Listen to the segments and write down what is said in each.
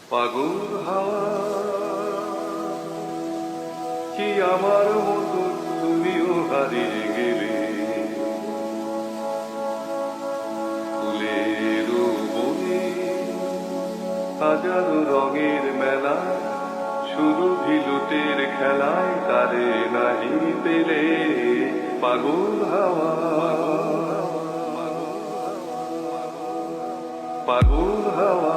পাগল হাওয়া কি আমার মতো তুমিও হারিয়ে গেলে ফুলের বনে হাজারো রঙের মেলা শুধু ভিলুটের খেলায় তারে নাহি পেলে পাগল হাওয়া পাগল হাওয়া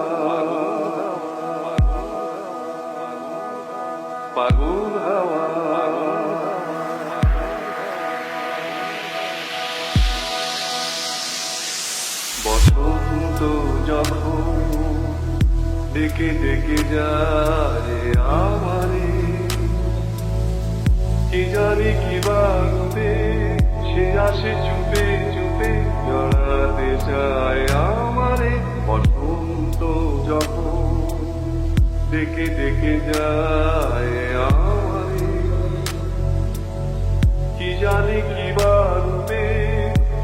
পাগল হাওয়া বসন্ত যখন ডেকে ডেকে যায় আমারে কি জানি কি বাড়বে সে আসে চুপে চুপে জড়াতে চায় আমারে বসন্ত যখন ডেকে ডেকে যায় আমারে কি জানি কি বাড়বে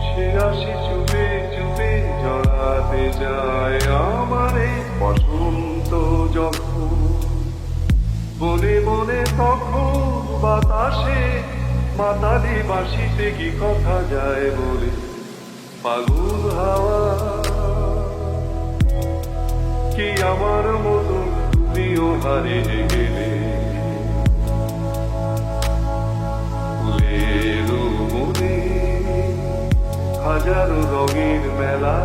সে আসে চুপে চুপে জড়াতে যায় আমারে বসন্ত যখন বনে বনে তখন বাতাসে মাতালি বাঁশিতে কি কথা যায় বলে পাগল হাওয়া কি আমার মতো তুমিও হারিয়ে গেলে ফুলের মনে হাজারো রঙের মেলা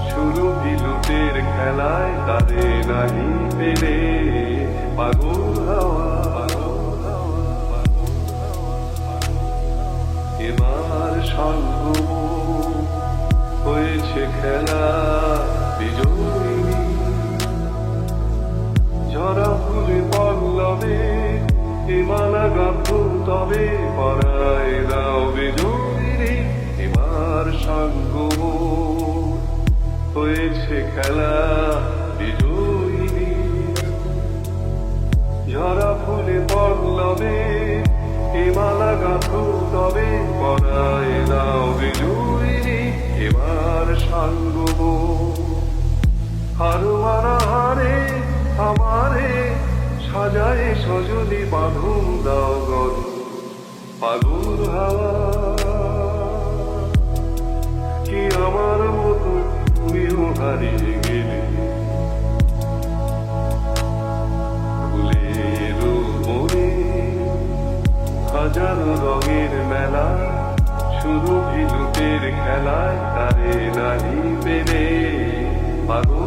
শুরু বিলুটের খেলায় তারে নাহি পেলে পাগল হাওয়া এবার সঙ্গ হয়েছে খেলা বিজয়ী ঝরা ফুলে পল্লবে হিমালা গান্ধ তবে পরায় দাও বিজয়ী এবার সঙ্গ হয়েছে খেলা বিজয়ী ঝরা ফুলে পল্লবে হিমালা গান্ধ তবে পরায় দাও বিজয়ী এবার সঙ্গ হার মারা হারে আমারে সাজায় সজনী বাঁধন দাও গল পাগল হাওয়া কি আমার মতো তুমিও হারিয়ে গেলে ফুলের মনে হাজারো রঙের মেলা শুধু ভিলুটের খেলায় তারে নাহি পেলে পাগল